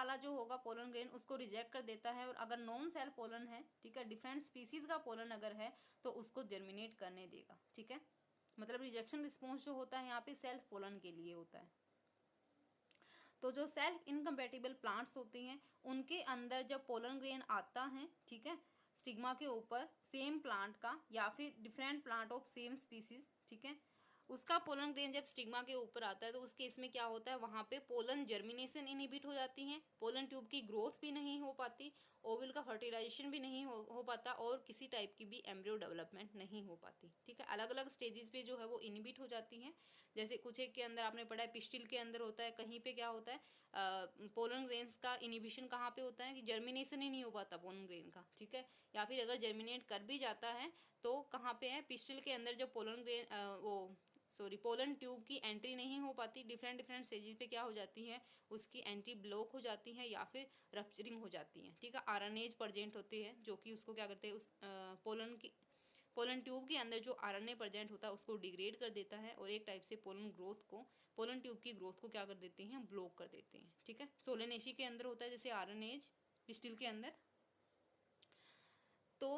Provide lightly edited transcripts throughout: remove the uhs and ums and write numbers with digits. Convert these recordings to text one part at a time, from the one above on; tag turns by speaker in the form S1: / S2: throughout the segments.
S1: वाला जो होगा पोलन ग्रेन उसको रिजेक्ट कर देता है, और अगर नॉन सेल्फ पोलन है, ठीक है, डिफरेंट स्पीसीज का पोलन अगर है तो उसको जर्मिनेट करने देगा, ठीक है। मतलब रिजेक्शन रिस्पॉन्स जो होता है यहाँ पे सेल्फ पोलन के लिए होता है। तो जो सेल्फ इनकम्पेटिबल प्लांट्स होते हैं उनके अंदर जब पोलन ग्रेन आता है, ठीक है, स्टिग्मा के ऊपर सेम प्लांट का या फिर different plant of same species, ठीक है, उसका पोलन ग्रेन जब स्टिग्मा के ऊपर आता है तो उस केस में क्या होता है, वहाँ पे पोलन जर्मिनेशन इनहिबिट हो जाती है, पोलन ट्यूब की ग्रोथ भी नहीं हो पाती, ओवल का फर्टिलाइजेशन भी नहीं हो पाता, और किसी टाइप की भी एम्ब्रियो डेवलपमेंट नहीं हो पाती, ठीक है। अलग अलग स्टेजेस पे जो है वो इनहिबिट हो जाती हैं। जैसे कुछ एक के अंदर आपने पढ़ा है पिस्टिल के अंदर होता है, कहीं पे क्या होता है, पोलन ग्रेन्स का इनहिबिशन कहाँ पे होता है कि जर्मिनेशन ही नहीं हो पाता पोलन ग्रेन का, ठीक है। या फिर अगर जर्मिनेट कर भी जाता है तो कहाँ पे है, पिस्टिल के अंदर जब पोलन ग्रेन पोलन ट्यूब की एंट्री नहीं हो पाती, डिफरेंट स्टेजेस पे क्या हो जाती है, उसकी एंट्री ब्लॉक हो जाती है या फिर रप्चरिंग हो जाती है, ठीक है। आरएनएज प्रेजेंट होते हैं जो कि उसको क्या करते हैं, उस पोलन ट्यूब के अंदर जो आरएनए प्रेजेंट होता है उसको डिग्रेड कर देता है, और एक टाइप से पोलन ट्यूब की ग्रोथ को क्या कर देते हैं, ब्लॉक कर देते हैं, ठीक है। सोलेनेशी के अंदर होता है जैसे आरएनएज पिस्टिल के अंदर। तो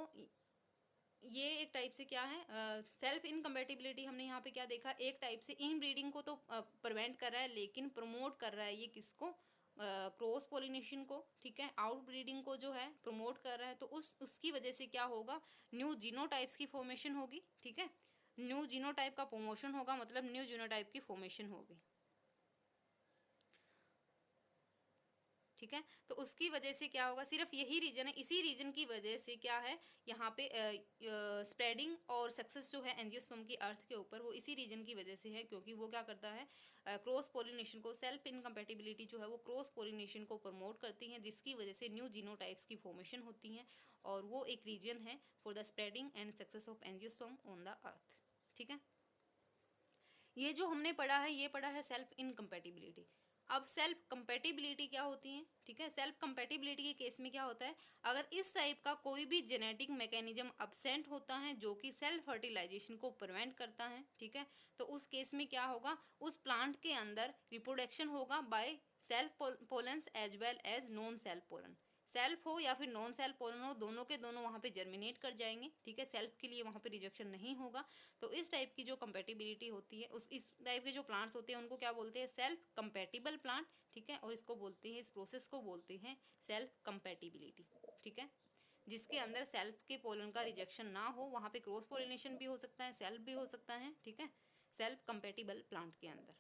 S1: ये एक टाइप से क्या है, सेल्फ इनकम्पेटिबिलिटी हमने यहाँ पे क्या देखा, एक टाइप से इन ब्रीडिंग को तो प्रिवेंट कर रहा है लेकिन प्रमोट कर रहा है ये किसको, क्रॉस पोलिनेशन को, ठीक है, आउट ब्रीडिंग को जो है प्रमोट कर रहा है। तो उसकी वजह से क्या होगा, न्यू जीनोटाइप्स की फॉर्मेशन होगी, ठीक है, न्यू जीनोटाइप का प्रमोशन होगा, मतलब न्यू जीनोटाइप की फॉर्मेशन होगी, ठीक है। तो उसकी वजह से क्या होगा, सिर्फ यही रीजन है, इसी रीजन की वजह से क्या है यहाँ पे स्प्रेडिंग और सक्सेस जो है एंजियोस्पर्म की अर्थ के ऊपर वो इसी रीजन की वजह से है, क्योंकि वो क्या करता है, क्रॉस पोलिनेशन को, सेल्फ इनकम्पेटिबिलिटी जो है वो क्रॉस पोलिनेशन को प्रमोट करती है, जिसकी वजह से न्यू जीनोटाइप्स की फॉर्मेशन होती है, और वो एक रीजन है for the spreading and success of angiosperm on the earth, ठीक है। ये जो हमने पढ़ा है ये पढ़ा है सेल्फ इनकम्पेटिबिलिटी। अब सेल्फ कंपेटिबिलिटी क्या होती है, ठीक है। सेल्फ कंपेटिबिलिटी के केस में क्या होता है, अगर इस टाइप का कोई भी जेनेटिक मैकेनिज्म अब्सेंट होता है जो कि सेल्फ फर्टिलाइजेशन को प्रिवेंट करता है, ठीक है, तो उस केस में क्या होगा, उस प्लांट के अंदर रिप्रोडक्शन होगा by self pollens as well as non self pollen. Self हो या फिर नॉन सेल्फ पोलन हो, दोनों के दोनों वहाँ पे जर्मिनेट कर जाएंगे, ठीक है, सेल्फ के लिए वहाँ पे रिजेक्शन नहीं होगा। तो इस टाइप की जो कंपेटिबिलिटी होती है, इस टाइप के जो प्लांट्स होते हैं उनको क्या बोलते हैं, सेल्फ कंपेटिबल प्लांट, ठीक है, और इसको बोलते हैं, इस प्रोसेस को बोलते हैं सेल्फ कंपेटिबिलिटी, ठीक है, जिसके अंदर सेल्फ के पोलन का रिजेक्शन ना हो, वहाँ पे क्रॉस पोलिनेशन भी हो सकता है, सेल्फ भी हो सकता है, ठीक है, सेल्फ कंपेटिबल प्लांट के अंदर।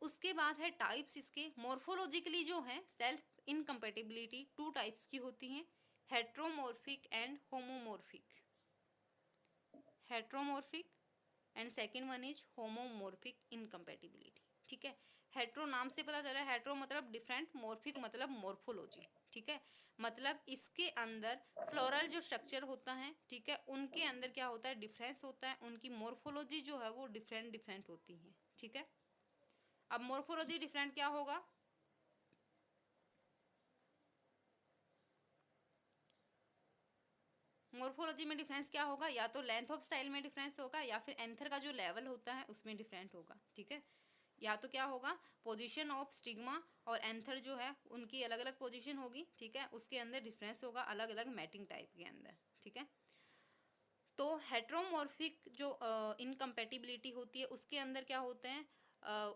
S1: उसके बाद है टाइप्स इसके, मॉर्फोलॉजिकली जो है सेल्फ इनकम्पेटिबिलिटी टू टाइप्स की होती हैं, heteromorphic and homomorphic. Heteromorphic and second one is homomorphic incompatibility, ठीक है। हेट्रो नाम से पता चल रहा है, हेट्रो मतलब डिफरेंट, मॉर्फिक मतलब मॉर्फोलॉजी, ठीक है, मतलब इसके अंदर फ्लोरल जो स्ट्रक्चर होता है, ठीक है, उनके अंदर क्या होता है, डिफरेंस होता है, उनकी मॉर्फोलॉजी जो है वो डिफरेंट डिफरेंट होती है, ठीक है। अब मॉर्फोलॉजी डिफरेंट क्या होगा, मॉर्फोलॉजी में डिफरेंस क्या होगा, या तो लेंथ ऑफ स्टाइल में डिफरेंस होगा या फिर एंथर का जो लेवल होता है उसमें डिफरेंट होगा, ठीक है। या तो क्या होगा, पोजीशन ऑफ स्टिग्मा और एंथर जो है उनकी अलग अलग पोजीशन होगी, ठीक है, उसके अंदर डिफरेंस होगा अलग अलग मैटिंग टाइप के अंदर, ठीक है। तो हेट्रोमॉर्फिक जो इनकम्पेटिबिलिटी होती है उसके अंदर क्या होते हैं,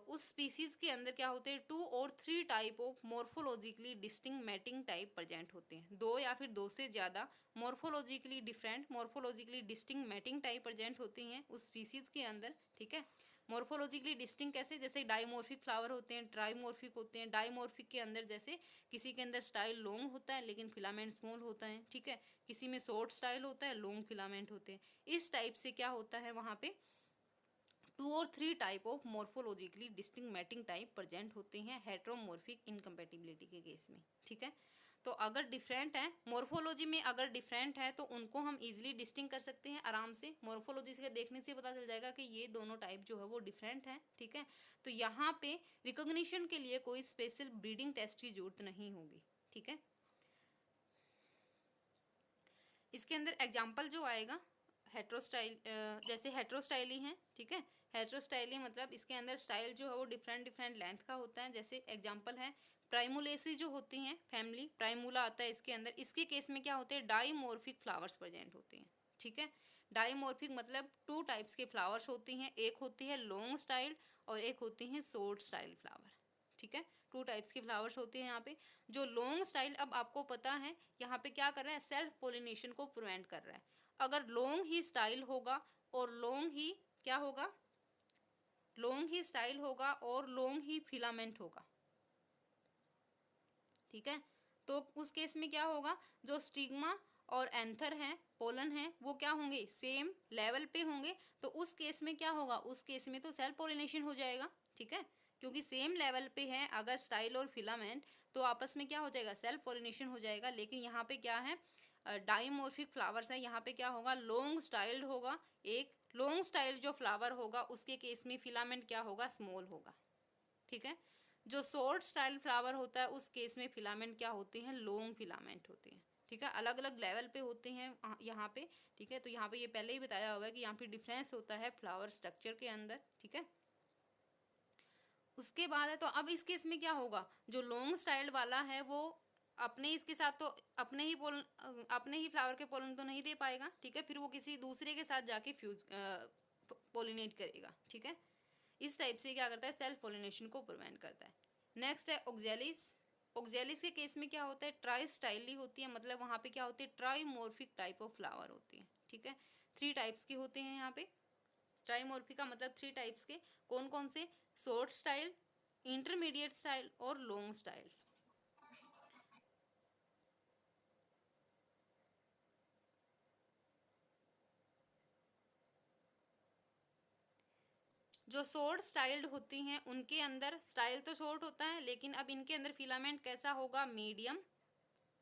S1: उस स्पीसीज के अंदर क्या होते हैं, 2 और 3 type of morphologically distinct mating type present होते हैं, 2 या फिर 2 से ज़्यादा morphologically different, morphologically distinct mating type present होती हैं उस स्पीसीज के अंदर, ठीक है। मॉर्फोलॉजिकली डिस्टिंक्ट कैसे, जैसे डाइमॉर्फिक फ्लावर होते हैं, ट्राइमॉर्फिक होते हैं। डाइमॉर्फिक के अंदर जैसे किसी के अंदर स्टाइल लॉन्ग होता है लेकिन फिलामेंट स्मॉल होता है, ठीक है, किसी में शॉर्ट स्टाइल होता है, लॉन्ग फिलामेंट होते हैं। इस टाइप से क्या होता है, वहाँ पे 2 और 3 type of morphologically distinct mating type present होते हैं हेट्रोमॉर्फिक इनकम्पेटिबिलिटी के केस में, ठीक है। तो अगर डिफरेंट है मॉर्फोलॉजी में, अगर डिफरेंट है तो उनको हम इजीली डिस्टिंग कर सकते हैं आराम से, मॉर्फोलॉजी से देखने से पता चल जाएगा कि ये दोनों टाइप जो है वो डिफरेंट है, ठीक है। तो यहाँ पे रिकॉग्निशन के लिए कोई स्पेशल ब्रीडिंग टेस्ट की जरूरत नहीं होगी, ठीक है। इसके अंदर एग्जाम्पल जो आएगा हेट्रोस्टाइल, जैसे हेट्रोस्टाइली हैं, ठीक है, हेटेरोस्टाइली मतलब इसके अंदर स्टाइल जो है वो डिफरेंट डिफरेंट लेंथ का होता है। जैसे एग्जांपल है प्राइमुलेसी जो होती हैं फैमिली, प्राइमुला आता है इसके अंदर। इसके केस में क्या होते हैं, डाइमॉर्फिक फ्लावर्स प्रेजेंट होते हैं। ठीक है, डाइमॉर्फिक मतलब टू टाइप्स के फ्लावर्स होती हैं, एक होती है लॉन्ग स्टाइल और एक होती है शॉर्ट स्टाइल फ्लावर। ठीक है, टू टाइप्स के फ्लावर्स होते हैं यहाँ पे। जो लॉन्ग स्टाइल, अब आपको पता है यहाँ पे क्या कर रहा है, सेल्फ पोलिनेशन को प्रिवेंट कर रहा है। अगर लॉन्ग ही स्टाइल होगा और लॉन्ग ही क्या होगा, लॉन्ग ही स्टाइल होगा और लॉन्ग ही फिलामेंट होगा। ठीक है, तो उस केस में क्या होगा, जो स्टिग्मा और एंथर हैं, पोलन है, वो क्या होंगे, सेम लेवल पे होंगे। तो उस केस में क्या होगा, उस केस में तो सेल्फ पोलिनेशन हो जाएगा। ठीक है, क्योंकि सेम लेवल पे है अगर स्टाइल और फिलामेंट, तो आपस में क्या हो जाएगा, सेल्फ पोलिनेशन हो जाएगा। लेकिन यहाँ पे क्या है, डाइमॉर्फिक फ्लावर्स है, यहाँ पे क्या होगा, लॉन्ग स्टाइल्ड होगा। एक लॉन्ग स्टाइल जो फ्लावर होगा उसके केस में फिलामेंट क्या होगा, स्मॉल होगा। ठीक है, जो शॉर्ट स्टाइल फ्लावर होता है उस केस में फिलामेंट क्या होते हैं, लॉन्ग फिलामेंट होते हैं। ठीक है, अलग अलग लेवल पे होते हैं यहाँ पे। ठीक है, तो यहाँ पे ये पहले ही बताया हुआ है कि यहाँ पे डिफरेंस होता है फ्लावर स्ट्रक्चर के अंदर। ठीक है, उसके बाद है, तो अब इस केस में क्या होगा, जो लॉन्ग स्टाइल वाला है वो अपने इसके साथ तो अपने ही फ्लावर के पोलन तो नहीं दे पाएगा। ठीक है, फिर वो किसी दूसरे के साथ जाके फ्यूज पोलिनेट करेगा। ठीक है, इस टाइप से क्या करता है, सेल्फ पोलिनेशन को प्रिवेंट करता है। नेक्स्ट है ऑक्जेलिस। ऑक्जेलिस के केस में क्या होता है, ट्राई स्टाइली होती है, मतलब वहाँ पे क्या होती है, ट्राईमॉर्फिक टाइप ऑफ फ्लावर होती है। ठीक है, 3 टाइप्स के होते हैं यहाँ पे। ट्राईमॉर्फिक का मतलब 3 टाइप्स के, कौन कौन से, शॉर्ट स्टाइल, इंटरमीडिएट स्टाइल और लॉन्ग स्टाइल। जो शॉर्ट स्टाइल्ड होती हैं उनके अंदर स्टाइल तो शॉर्ट होता है, लेकिन अब इनके अंदर फिलामेंट कैसा होगा, मीडियम,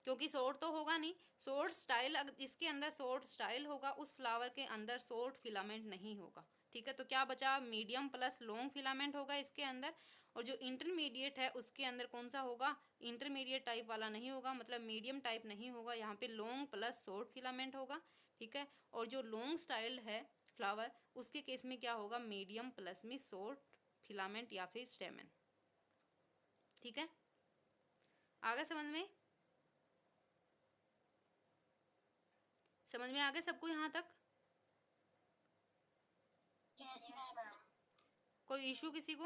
S1: क्योंकि शॉर्ट तो होगा नहीं। शॉर्ट स्टाइल, इसके अंदर शॉर्ट स्टाइल होगा, उस फ्लावर के अंदर शॉर्ट फिलामेंट नहीं होगा। ठीक है, तो क्या बचा, मीडियम प्लस लॉन्ग फिलामेंट होगा इसके अंदर। और जो इंटरमीडिएट है उसके अंदर कौन सा होगा, इंटरमीडिएट टाइप वाला नहीं होगा, मतलब मीडियम टाइप नहीं होगा, यहाँ पे लॉन्ग प्लस शॉर्ट फिलामेंट होगा। ठीक है, और जो लॉन्ग स्टाइल है फ्लावर उसके केस में क्या होगा, मीडियम प्लस में शॉर्ट फिलामेंट या फिर स्टेमन। ठीक है, आगे समझ में, समझ में आ गए सबको यहाँ तक?
S2: yes, ma'am.
S1: कोई इशू किसी को?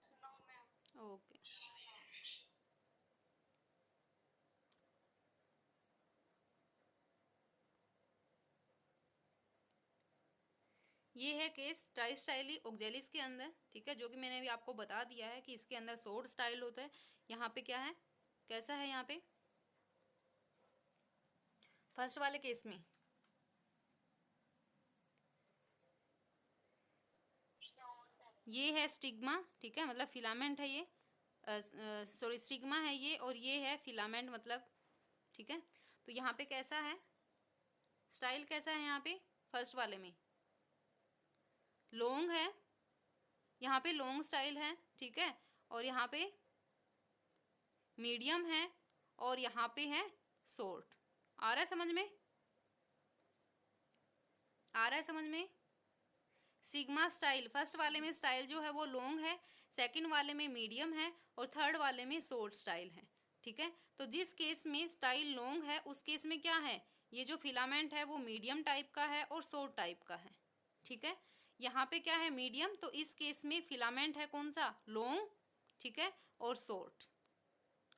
S2: No, ma'am.
S1: ओके, ये है केस ट्राई स्टाइली ऑक्जेलिस के अंदर। ठीक है, जो कि मैंने अभी आपको बता दिया है कि इसके अंदर शॉर्ट स्टाइल होता है। यहाँ पे क्या है, कैसा है, यहाँ पे फर्स्ट वाले केस में ये है स्टिग्मा। ठीक है, मतलब फिलामेंट है ये, सॉरी स्टिग्मा है ये, और ये है फिलामेंट मतलब। ठीक है, तो यहाँ पे कैसा है, स्टाइल कैसा है, यहाँ पे फर्स्ट वाले में लॉन्ग है, यहाँ पे लॉन्ग स्टाइल है। ठीक है, और यहाँ पे मीडियम है और यहाँ पे है शॉर्ट। आ रहा है समझ में, आ रहा है समझ में? सिग्मा स्टाइल फर्स्ट वाले में स्टाइल जो है वो लॉन्ग है, सेकंड वाले में मीडियम है और थर्ड वाले में शॉर्ट स्टाइल है। ठीक है, तो जिस केस में स्टाइल लॉन्ग है उस केस में क्या है, ये जो फिलामेंट है वो मीडियम टाइप का है और शॉर्ट टाइप का है। ठीक है, यहाँ पे क्या है, मीडियम, तो इस केस में फिलामेंट है कौन सा, लॉन्ग। ठीक है, और शॉर्ट।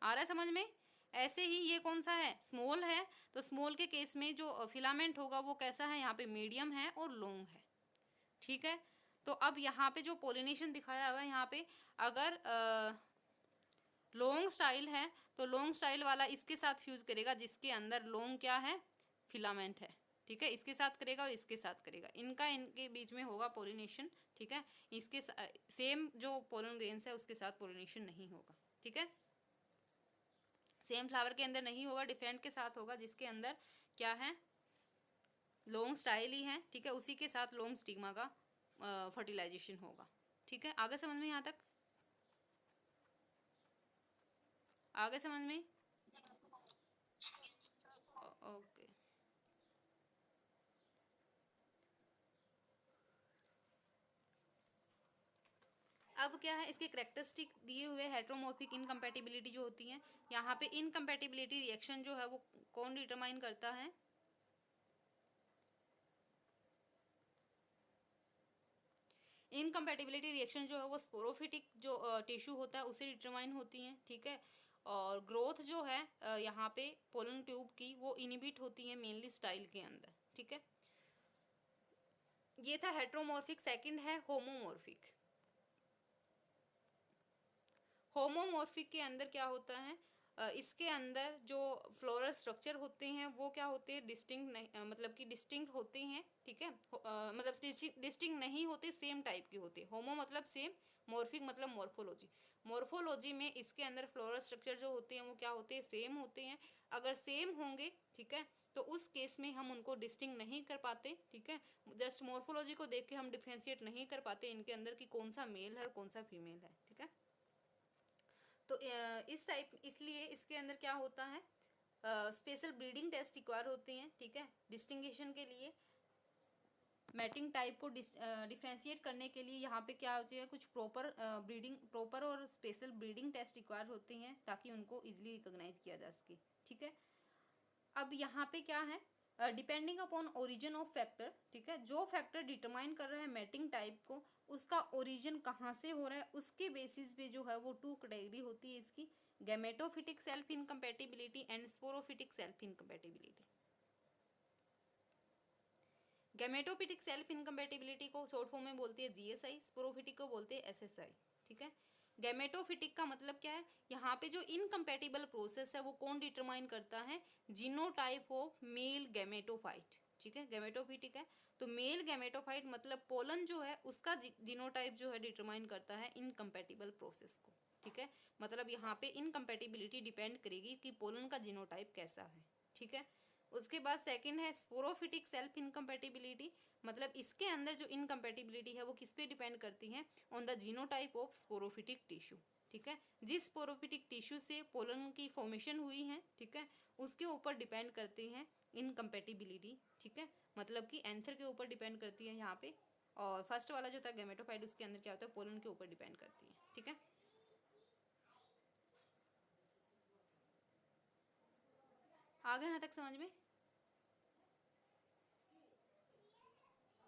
S1: आ रहा है समझ में? ऐसे ही ये कौन सा है, स्मॉल है, तो स्मॉल के केस में जो फिलामेंट होगा वो कैसा है, यहाँ पे मीडियम है और लॉन्ग है। ठीक है, तो अब यहाँ पे जो पोलिनेशन दिखाया हुआ है यहाँ पे, अगर लॉन्ग स्टाइल है तो लॉन्ग स्टाइल वाला इसके साथ फ्यूज करेगा जिसके अंदर लॉन्ग क्या है, फिलामेंट है। ठीक है, इसके साथ करेगा और इसके साथ करेगा, इनके बीच में होगा पोलिनेशन। ठीक है, इसके सेम जो पोलन ग्रेन्स है उसके साथ पोलिनेशन नहीं होगा। ठीक है, सेम फ्लावर के अंदर नहीं होगा, डिफरेंट के साथ होगा, जिसके अंदर क्या है, लॉन्ग स्टाइल ही है। ठीक है, उसी के साथ लॉन्ग स्टिग्मा का फर्टिलाइजेशन होगा। ठीक है, आगे समझ में, यहाँ तक आगे समझ में? ओके, अब क्या है, इसके करेक्टरिस्टिक दिए हुए हेट्रोमॉर्फिक इनकम्पैटिबिलिटी जो होती है, यहाँ पे इनकम्पैटिबिलिटी रिएक्शन जो है वो कौन डिटरमाइन करता है? इनकम्पैटिबिलिटी रिएक्शन जो है वो स्पोरोफिटिक जो टिश्यू होता है उसे डिटरमाइन होती हैं, ठीक है। और ग्रोथ जो है यहाँ पे पोलन ट्यूब की वो इनिबिट होती है मेनली स्टाइल के अंदर, ठीक है। ये था हेट्रोमॉर्फिक। सेकंड है होमोमॉर्फिक। होमोमॉर्फिक के अंदर क्या होता है, इसके अंदर जो फ्लोरल स्ट्रक्चर होते हैं वो क्या होते हैं, डिस्टिंक्ट नहीं, मतलब कि डिस्टिंक्ट होते हैं, ठीक है। मतलब डिस्टिंक्ट नहीं होते, सेम टाइप के होते हैं। होमो मतलब सेम, मॉर्फिक मतलब मॉर्फोलॉजी। मॉर्फोलॉजी में इसके अंदर फ्लोरल स्ट्रक्चर जो होते हैं वो क्या होते हैं, सेम होते हैं। अगर सेम होंगे, ठीक है, तो उस केस में हम उनको डिस्टिंक्ट नहीं कर पाते, ठीक है। जस्ट मॉर्फोलॉजी को देख के हम डिफ्रेंशिएट नहीं कर पाते इनके अंदर कि कौन सा मेल है और कौन सा फीमेल है, ठीक है। तो इस टाइप, इसलिए इसके अंदर क्या होता है, स्पेशल ब्रीडिंग टेस्ट रिक्वायर होते हैं, ठीक है, डिस्टिंगेशन के लिए। मैटिंग टाइप को डिफ्रेंशिएट करने के लिए यहाँ पे क्या होती है, कुछ प्रॉपर और स्पेशल ब्रीडिंग टेस्ट रिक्वायर होते हैं ताकि उनको इजीली रिकॉग्नाइज किया जा सके, ठीक है। अब यहाँ पे क्या है, depending upon origin of factor, ठीक है, जो फैक्टर डिटरमाइन कर रहा है मैटिंग टाइप को, उसका ओरिजिन कहाँ से हो रहा है, उसके बेसिस पे जो है वो 2 कैटेगरी होती है इसकी, gametophytic self incompatibility and sporophytic self incompatibility. Gametophytic self incompatibility को शॉर्ट फॉर्म में बोलती है जीएसआई, स्पोरोफिटिक को बोलते हैं एसएसआई, ठीक है। गैमेटोफिटिक का मतलब क्या है, यहाँ पे जो इनकम्पैटिबल प्रोसेस है वो कौन डिटरमाइन करता है, जीनोटाइप ऑफ मेल गैमेटोफाइट, ठीक है। गैमेटोफिटिक है तो मेल गैमेटोफाइट मतलब पोलन जो है उसका जीनोटाइप जो है डिटरमाइन करता है इनकम्पैटिबल प्रोसेस को, ठीक है। मतलब यहाँ पे इनकम्पैटिबिलिटी डिपेंड करेगी कि पोलन का जीनोटाइप कैसा है, ठीक है। उसके बाद सेकंड है स्पोरोफिटिक सेल्फ इनकम्पैटिबिलिटी, मतलब इसके अंदर जो इनकम्पैटिबिलिटी है वो किस पे डिपेंड करती है, on the genotype of sporophytic tissue, ठीक है। जिस स्पोरोफिटिक टिश्यू से पोलन की फॉर्मेशन हुई है, ठीक है, उसके ऊपर डिपेंड करती है इनकम्पैटिबिलिटी, ठीक है। मतलब कि एंथर के ऊपर डिपेंड करती है यहाँ पे, और फर्स्ट वाला जो था गैमेटोफाइट उसके अंदर क्या होता है, पोलन के ऊपर डिपेंड करती है, ठीक है। आ गए यहाँ तक समझ में?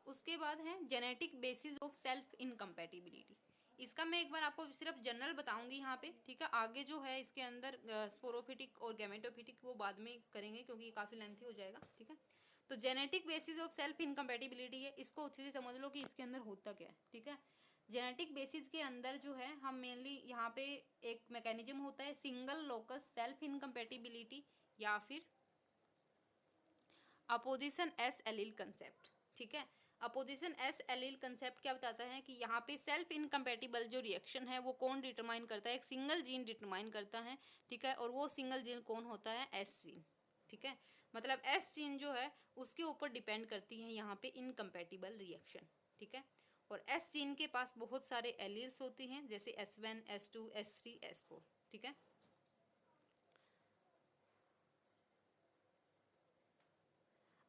S1: उसके बाद है genetic basis of self incompatibility. इसका मैं एक बार आपको सिर्फ जनरल बताऊंगी यहाँ पे, ठीक है। आगे जो है इसके अंदर स्पोरोफिटिक और गैमेटोफिटिक वो बाद में करेंगे क्योंकि ये काफ़ी लेंथी हो जाएगा, ठीक है। तो genetic basis of self incompatibility है, इसको अच्छे से समझ लो कि इसके अंदर होता क्या है, ठीक है। जेनेटिक बेसिस के अंदर जो है हम मेनली यहाँ पे एक मैकेनिज्म होता है सिंगल लोकस सेल्फ इनकम्पैटिबिलिटी या फिर अपोजिशन एस एलील कंसेप्ट, ठीक है। अपोजिशन एस एलील कंसेप्ट क्या बताता है कि यहाँ पे सेल्फ इनकम्पैटिबल जो रिएक्शन है वो कौन डिटरमाइन करता है, एक सिंगल जीन डिटरमाइन करता है, ठीक है। और वो सिंगल जीन कौन होता है, एस जीन, ठीक है। मतलब एस जीन जो है उसके ऊपर डिपेंड करती है यहाँ पे इनकम्पैटिबल रिएक्शन, ठीक है। और एस जीन के पास बहुत सारे एलील्स होते हैं जैसे S1, S2, S3, S4, ठीक है।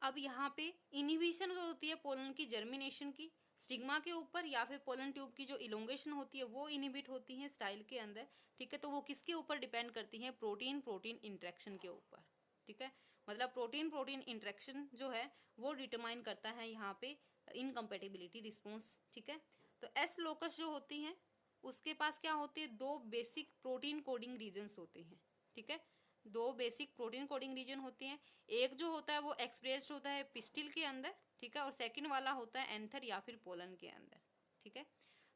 S1: अब यहाँ पे इनिबिशन होती है पोलन की जर्मिनेशन की स्टिग्मा के ऊपर, या फिर पोलन ट्यूब की जो इलोंगेशन होती है वो इनिबिट होती है स्टाइल के अंदर, ठीक है। तो वो किसके ऊपर डिपेंड करती हैं, प्रोटीन प्रोटीन इंटरेक्शन के ऊपर, ठीक है। मतलब प्रोटीन प्रोटीन इंटरेक्शन जो है वो डिटरमाइन करता है यहाँ पे इनकम्पैटिबिलिटी रिस्पॉन्स, ठीक है। तो एस लोकस जो होती हैं उसके पास क्या होती है, 2 बेसिक प्रोटीन कोडिंग रीजन्स होते हैं, ठीक है। 2 बेसिक प्रोटीन कोडिंग रीजन होते हैं, एक जो होता है वो एक्सप्रेस्ड होता है पिस्टिल के अंदर, ठीक है। और सेकंड वाला होता है एंथर या फिर पोलन के अंदर, ठीक है।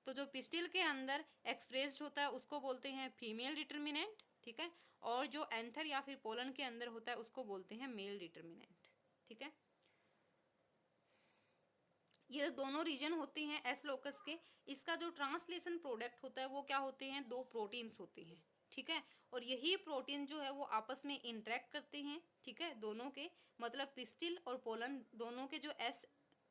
S1: तो जो पिस्टिल के अंदर एक्सप्रेस्ड होता है उसको बोलते हैं फीमेल डिटर्मिनेंट, ठीक है। और जो एंथर या फिर पोलन के अंदर होता है उसको बोलते हैं मेल डिटर्मिनेंट, ठीक है। ये दोनों रीजन होते हैं एस लोकस के। इसका जो ट्रांसलेशन प्रोडक्ट होता है वो क्या होते हैं, 2 प्रोटीन्स होते हैं, ठीक है। और यही प्रोटीन जो है वो आपस में इंटरेक्ट करते हैं, ठीक है, दोनों के, मतलब पिस्टिल और पोलन दोनों के जो एस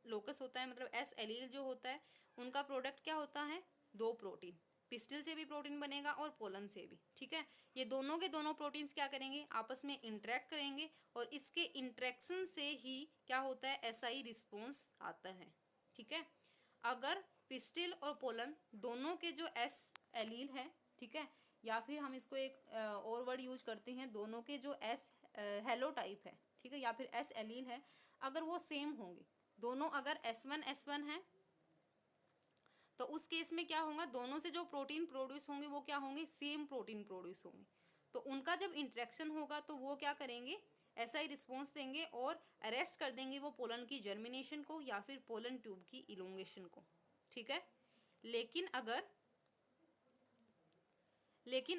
S1: लोकस होता है, मतलब एस एलील जो होता है, उनका प्रोडक्ट क्या होता है, 2 प्रोटीन। पिस्टिल से भी प्रोटीन बनेगा और पोलन से भी, ठीक है। ये दोनों के दोनों प्रोटीन्स क्या करेंगे, आपस में इंटरेक्ट करेंगे, और इसके इंटरेक्शन से ही क्या होता है, एसआई रिस्पॉन्स आता है, ठीक है। अगर पिस्टिल और पोलन दोनों के जो एस एलील है, ठीक है, या फिर हम इसको एक और वर्ड यूज करते हैं, दोनों के जो एस हेलोटाइप है, ठीक है, या फिर एस एलील है, अगर वो सेम होंगे, दोनों अगर S1 है, तो उस केस में क्या होगा, दोनों से जो प्रोटीन प्रोड्यूस होंगे वो क्या होंगे, सेम प्रोटीन प्रोड्यूस होंगे। तो उनका जब इंटरेक्शन होगा तो वो क्या करेंगे, ऐसा ही रिस्पॉन्स देंगे और अरेस्ट कर देंगे वो पोलन की जर्मिनेशन को या फिर पोलन ट्यूब की इलोंगेशन को, ठीक है। लेकिन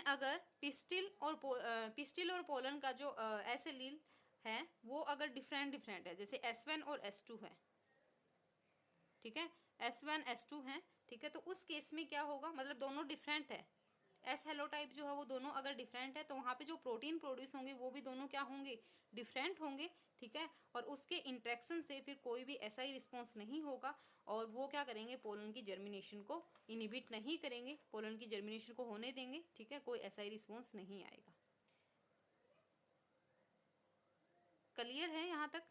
S1: अगर पिस्टिल और पोलन का जो एस एलील है वो अगर डिफरेंट है, जैसे S1 और S2 है, ठीक है, S1 S2 है, ठीक है, तो उस केस में क्या होगा, मतलब दोनों डिफरेंट है, एस हेलोटाइप जो है वो दोनों अगर डिफरेंट है तो वहाँ पे जो प्रोटीन प्रोड्यूस होंगे वो भी दोनों क्या होंगे, डिफरेंट होंगे, ठीक है। और उसके इंट्रैक्शन से फिर कोई भी ऐसा ही रिस्पॉन्स नहीं होगा और वो क्या करेंगे, पोलन की जर्मिनेशन को इनिबिट नहीं करेंगे, पोलन की जर्मिनेशन को होने देंगे, ठीक है, कोई ऐसा ही रिस्पॉन्स नहीं आएगा। क्लियर है यहाँ तक?